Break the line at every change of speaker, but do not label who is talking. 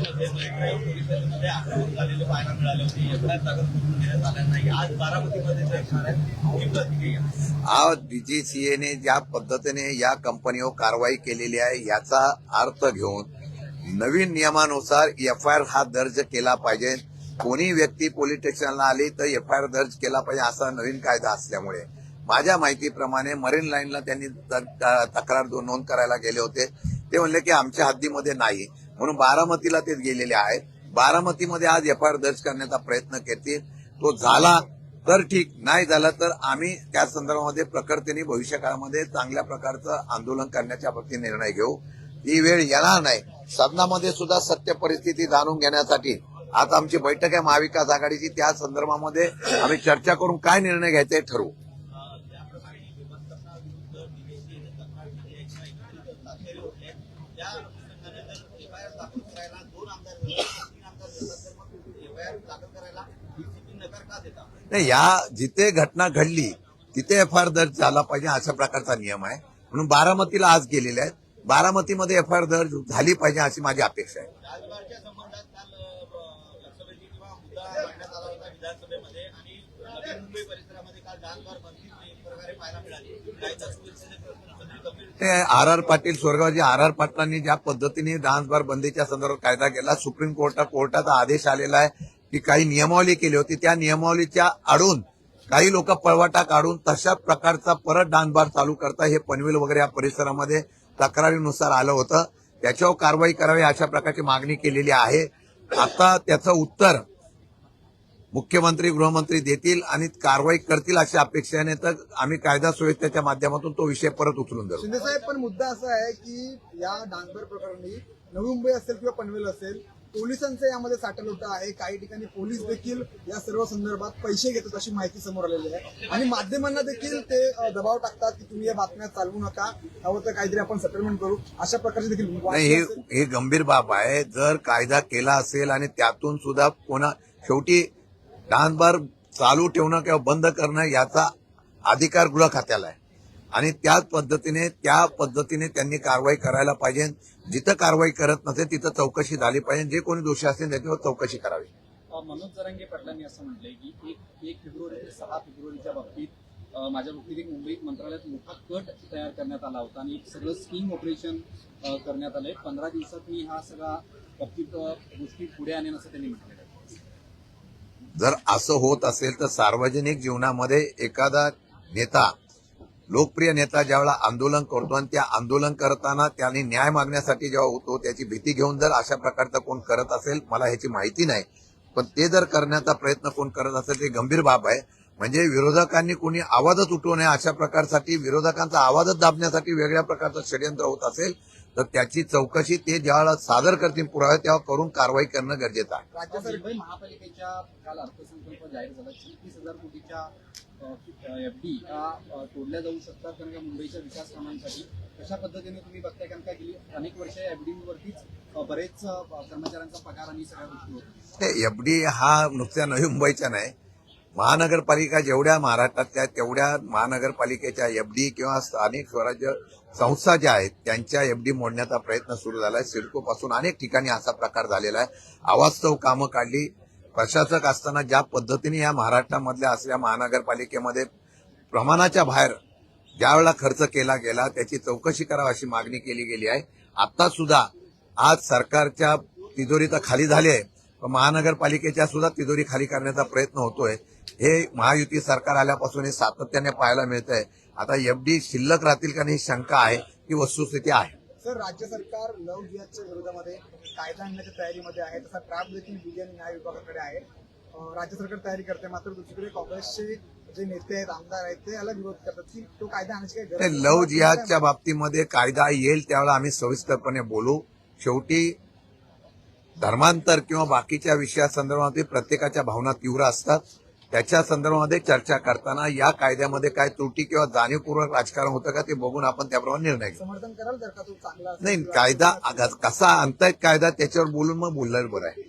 मुंबईमध्ये पोलिसांमध्ये आक्रमक झालेले पाहायला मिळाले होते. एफआयआर दाखल करून देण्यात आल्या नाही. आज बारामतीमध्ये जे ही प्रतिक्रिया.
आज डीजीसीएने ज्या पद्धतीने या कंपनीवर कारवाई केलेली आहे याचा अर्थ घेऊन नवीन नियमानुसार एफआयआर हा दर्ज केला पाहिजे. कोणी व्यक्ती पोलीस स्टेशनला आली तर एफआयआर दर्ज केला पाहिजे असा नवीन कायदा असल्यामुळे माझ्या माहितीप्रमाणे मरीन लाईनला त्यांनी तक्रार नोंद करायला गेले होते. ते म्हणले की आमच्या हद्दीमध्ये नाही, म्हणून बारामतीला ते गेलेले आहेत. बारामतीमध्ये आज एफआयआर दर्ज करण्याचा प्रयत्न करतील. तो झाला तर ठीक, नाही झाला तर आम्ही त्या संदर्भामध्ये प्रकर्तीने भविष्यकाळामध्ये चांगल्या प्रकारचं आंदोलन करण्याच्या बाबतीत निर्णय घेऊ. ही वेळ येणार नाही. सदनामध्ये सुद्धा सत्य परिस्थिती जाणून घेण्यासाठी आज आमची बैठक आहे महाविकास आघाडीची. त्या संदर्भामध्ये आम्ही चर्चा करून काय निर्णय घ्यायचा हे ठरवू. नाही, या जिथे घटना घडली तिथे एफआयआर दर्ज झाला पाहिजे अशा प्रकारचा नियम आहे. म्हणून बारामतीला आज गेलेले आहेत. बारामतीमध्ये एफआयआर दर्ज झाली पाहिजे अशी माझी अपेक्षा आहे.
विधानसभेमध्ये आणि नवी मुंबई परिसरामध्ये काल डान्सबार बंदी एक प्रकारे पाहायला मिळाली.
आर पाटील स्वर्गवासी आर पाटलांनी ज्या पद्धतीने डान्सबार बंदीच्या संदर्भात कायदा केला, सुप्रीम कोर्टाचा आदेश आलेला आहे की काही नियमावली केली होती. त्या नियमावलीच्या आडून काही लोक पळवाटा काढून तशा प्रकारचा परत डान्सबार चालू करता हे पनवेल वगैरे या परिसरामध्ये तक्रारीनुसार आलं होतं. त्याच्यावर कारवाई करावी अशा प्रकारची मागणी केलेली आहे. आता त्याचं उत्तर मुख्यमंत्री गृहमंत्री देतील आणि कारवाई करतील अशी अपेक्षेने तर आम्ही कायदा सुव्यवस्थेच्या माध्यमातून तो विषय परत उचलून देऊ.
शिंदे साहेब, पण मुद्दा असा आहे की या डान्सबार प्रकरणी नवी मुंबई असेल किंवा पनवेल असेल, पोलिसांचं यामध्ये साठवलं आहे. काही ठिकाणी पोलीस देखील या सर्व संदर्भात पैसे घेतात अशी माहिती समोर आलेली आहे आणि माध्यमांना देखील ते दबाव टाकतात की तुम्ही या बातम्या चालवू नका, हवं तर काहीतरी आपण सेटलमेंट करू, अशा प्रकारचे देखील.
हे गंभीर बाब आहे. जर कायदा केला असेल आणि त्यातून सुद्धा शेवटी डान्सबार चालू ठेवणं किंवा बंद करणं याचा अधिकार गृह खात्याला आहे आणि त्या पद्धतीने त्यांनी कारवाई करायला पाहिजे. जिथं कारवाई करत नसेल तिथं चौकशी झाली पाहिजे. जे कोणी दोषी असेल त्याच्यावर चौकशी करावी.
मनोज जरांगे पाटलांनी असं म्हटलंय की 1 फेब्रुवारी ते 6 फेब्रुवारीच्या बाबतीत माझ्या बाबतीत एक मुंबई मंत्रालयात मोठा कट तयार करण्यात आला होता आणि सगळं स्किंग ऑपरेशन करण्यात आलंय. 15 दिवसात मी हा सगळा बाबतीत गोष्टी पुढे आणेन असं त्यांनी म्हटलेलं आहे.
जर असं होत असेल तर सार्वजनिक जीवनामध्ये एखादा नेता, लोकप्रिय नेता ज्यावेळेला आंदोलन करतो आणि त्या आंदोलन करताना त्यांनी न्याय मागण्यासाठी जेव्हा होतो त्याची भीती घेऊन जर अशा प्रकारचं कोण करत असेल, मला ह्याची माहिती नाही, पण ते जर करण्याचा प्रयत्न कोण करत असेल ते गंभीर बाब आहे. म्हणजे विरोधकांनी कोणी आवाजच उठवू नये अशा प्रकारसाठी, विरोधकांचा आवाजच दाबण्यासाठी वेगळ्या प्रकारचं षडयंत्र होत असेल तर त्याची चौकशी ते ज्यावेळेला सादर करतील पुरावे तेव्हा करून कारवाई करणं गरजेचं आहे.
मुंबई महापालिकेच्या काल अर्थसंकल्प जाहीर झाला. 36,000 कोटीच्या एफडी तोडल्या जाऊ शकतात कारण का मुंबईच्या विकास कामांसाठी. कशा पद्धतीने तुम्ही बघताय, कारण का गेली अनेक वर्ष एफडीवरतीच बरेच कर्मचाऱ्यांचा पगार आणि सगळ्या गोष्टी होत्या.
एफडी हा नुसत्या नवी मुंबईच्या नाही, महानगरपालिका जेवढ्या महाराष्ट्रातल्या तेवढ्या महानगरपालिकेच्या एफडी किंवा स्थानिक स्वराज्य संस्था ज्या आहेत त्यांच्या एफडी मोडण्याचा प्रयत्न सुरू झाला आहे. सिडको पासून अनेक ठिकाणी असा प्रकार झालेला आहे. अवास्तव कामं काढली. प्रशासक असताना ज्या पद्धतीने या महाराष्ट्रामधल्या असल्या महानगरपालिकेमध्ये प्रमाणाच्या बाहेर ज्या वेळेला खर्च केला गेला त्याची चौकशी करावी अशी मागणी केली गेली आहे. आता सुद्धा आज सरकारच्या तिजोरी तर खाली झाली आहे, पण महानगरपालिकेच्या सुद्धा तिजोरी खाली करण्याचा प्रयत्न होतोय. हे महायुती सरकार आल्यापासून हे सातत्याने पाहायला मिळत आहे. आता एफडी शिल्लक राहतील का नाही शंका आहे, ही वस्तुस्थिती आहे.
सर, राज्य सरकार लव्ह जिहादच्या विरोधामध्ये कायदा आणण्याच्या तयारीमध्ये आहे. तसा ड्राफ्ट देखील विधी आणि न्याय विभागाकडे आहे. राज्य सरकार तयारी करते, मात्र दुसरीकडे काँग्रेसचे जे नेते आहेत, आमदार आहेत, ते याला विरोध करतात की तो कायदा आणण्याची काही गरज नाही.
लव्ह जिहादच्या बाबतीमध्ये कायदा येईल त्यावेळेला आम्ही सविस्तरपणे बोलू. शेवटी धर्मांतर किंवा बाकीच्या विषयासंदर्भात प्रत्येकाच्या भावना तीव्र असतात. त्याच्या संदर्भामध्ये चर्चा करताना या कायद्यामध्ये काय त्रुटी किंवा जाणीवपूर्वक राजकारण होतं का ते बघून आपण त्याप्रमाणे निर्णय घेऊ.
समर्थन कराल जर का तो चांगला
नाही, कायदा कसा आणतायत कायदा त्याच्यावर बोलून मग बोललं बरं आहे.